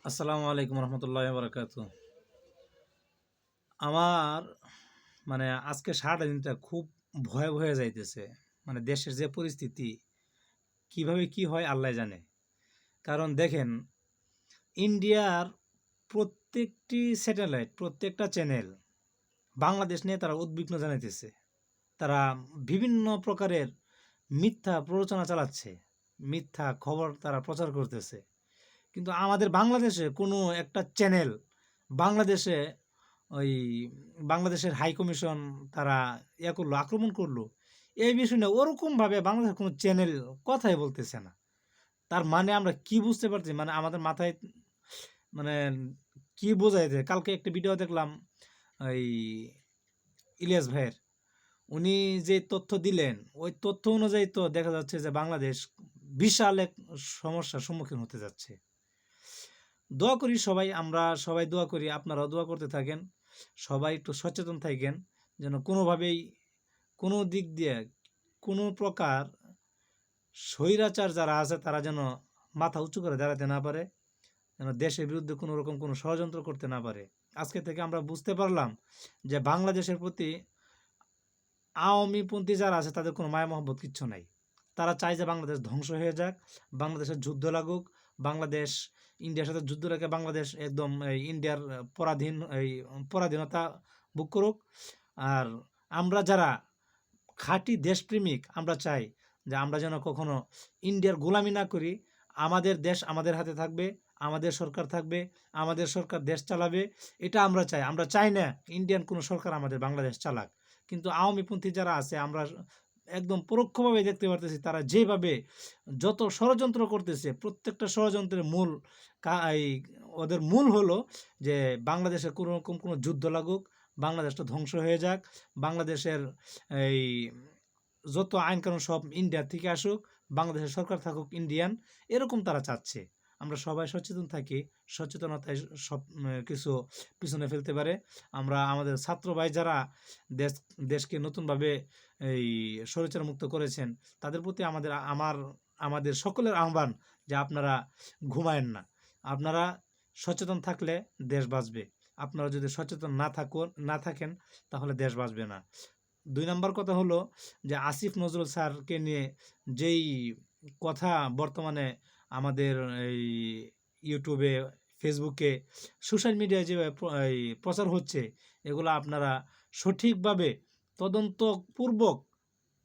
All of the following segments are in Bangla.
আসসালামু আলাইকুম রহমতুল্লাহ বারাকাতু। আমার আজকে সারাটা দিনটা খুব ভয়ে ভয়ে যাইতেছে। দেশের যে পরিস্থিতি, কিভাবে কি হয় আল্লাহ জানে। কারণ দেখেন, ইন্ডিয়ার প্রত্যেকটি স্যাটেলাইট, প্রত্যেকটা চ্যানেল বাংলাদেশ নিয়ে তারা উদ্বিগ্ন জানাইতেছে। তারা বিভিন্ন প্রকারের মিথ্যা প্ররোচনা চালাচ্ছে, মিথ্যা খবর তারা প্রচার করতেছে। কিন্তু আমাদের বাংলাদেশে কোনো একটা চ্যানেল বাংলাদেশে ওই বাংলাদেশের হাই কমিশন তারা করলো, আক্রমণ করলো, এই বিষয় নিয়ে ওরকমভাবে বাংলাদেশের কোনো চ্যানেল কথাই বলতেছে না। তার মানে আমরা কি বুঝতে পারছি, আমাদের মাথায় মানে কি বোঝাইছে। কালকে একটা ভিডিও দেখলাম ওই ইলিয়াস ভাইয়ের, উনি যে তথ্য দিলেন ওই তথ্য অনুযায়ী তো দেখা যাচ্ছে যে বাংলাদেশ বিশাল এক সমস্যার সম্মুখীন হতে যাচ্ছে। দোয়া করি সবাই, আমরা সবাই দোয়া করি, আপনারাও দোয়া করতে থাকেন। সবাই একটু সচেতন থাকেন, যেন কোনোভাবেই কোনো দিক দিয়ে কোনো প্রকার স্বৈরাচার যারা আছে তারা যেন মাথা উঁচু করে দাঁড়াতে না পারে, যেন দেশের বিরুদ্ধে কোনো রকম কোনো ষড়যন্ত্র করতে না পারে। আজকে থেকে আমরা বুঝতে পারলাম যে বাংলাদেশের প্রতি আওয়ামীপন্থী যারা আছে তাদের কোনো মায়া মহব্বত কিচ্ছু নাই। তারা চায় যে বাংলাদেশ ধ্বংস হয়ে যাক, বাংলাদেশের যুদ্ধ লাগুক, বাংলাদেশ ইন্ডিয়ার সাথে যুদ্ধ রেখে বাংলাদেশ একদম ইন্ডিয়ার পরাধীনতা ভোগ করুক। আর আমরা যারা খাঁটি দেশপ্রেমিক, আমরা চাই যে আমরা যেন কখনো ইন্ডিয়ার গোলামি না করি। আমাদের দেশ আমাদের হাতে থাকবে, আমাদের সরকার থাকবে, আমাদের সরকার দেশ চালাবে, এটা আমরা চাই। আমরা চাই না ইন্ডিয়ান কোনো সরকার আমাদের বাংলাদেশ চালাক। কিন্তু আওয়ামীপন্থী যারা আছে, আমরা একদম পরোক্ষভাবে দেখতে পারতেছি তারা যেভাবে যত ষড়যন্ত্র করতেছে, প্রত্যেকটা ষড়যন্ত্রের মূল এই ওদের মূল হলো যে বাংলাদেশের কোনো রকম কোনো যুদ্ধ লাগুক, বাংলাদেশটা ধ্বংস হয়ে যাক, বাংলাদেশের এই যত আইন কানুন সব ইন্ডিয়া থেকে আসুক, বাংলাদেশের সরকার থাকুক ইন্ডিয়ান, এরকম তারা চাচ্ছে। আমরা সবাই সচেতন থাকি, সচেতনতায় সব কিছু পিছনে ফেলতে পারে। আমরা আমাদের ছাত্র ভাই যারা দেশকে নতুনভাবে এই স্বৈরাচার মুক্ত করেছেন, তাদের প্রতি আমাদের সকলের আহ্বান যে আপনারা ঘুমায়েন না। আপনারা সচেতন থাকলে দেশ বাঁচবে। আপনারা যদি সচেতন না থাকেন তাহলে দেশ বাঁচবে না। ২ নম্বর কথা হলো যে আসিফ নজরুল স্যারকে নিয়ে যেই কথা বর্তমানে আমাদের এই ইউটিউবে, ফেসবুকে, সোশ্যাল মিডিয়ায় যেভাবে প্রচার হচ্ছে, এগুলো আপনারা সঠিকভাবে তদন্তপূর্বক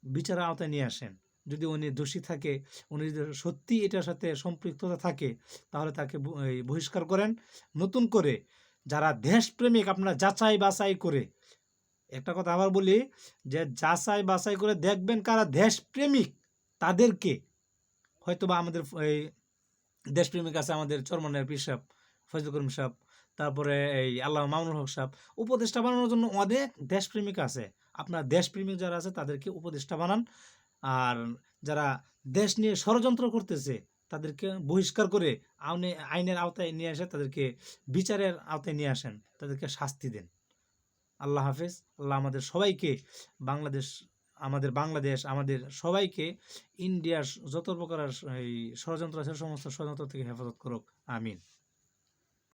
বিচারের আওতায় নিয়ে আসেন। যদি উনি দোষী থাকে, উনি যদি সত্যি এটার সাথে সম্পৃক্ততা থাকে, তাহলে তাকে বহিষ্কার করেন। নতুন করে যারা দেশপ্রেমিক, আপনারা যাচাই বাছাই করে, একটা কথা আবার বলি, যে যাচাই বাছাই করে দেখবেন কারা দেশপ্রেমিক, তাদেরকে হয়তোবা আমাদের এই দেশপ্রেমিক আছে আমাদের চরমনের পীর সাহেব ফজলুল করিম সাহেব, তারপরে এই আল্লাহ মামুনুল হক সাহেব, উপদেষ্টা বানানোর জন্য অনেক দেশপ্রেমিক আছে। আপনার দেশপ্রেমিক যারা আছে তাদেরকে উপদেষ্টা বানান। আর যারা দেশ নিয়ে ষড়যন্ত্র করতেছে তাদেরকে বহিষ্কার করে আইনের আওতায় নিয়ে আসে, তাদেরকে বিচারের আওতায় নিয়ে আসেন, তাদেরকে শাস্তি দেন। আল্লাহ হাফেজ। আল্লাহ আমাদের সবাইকে, বাংলাদেশ আমাদের সবাইকে ইন্ডিয়ার যত প্রকার এই ষড়যন্ত্র আছে সমস্ত ষড়যন্ত্র থেকে হেফাজত করুক। আমিন।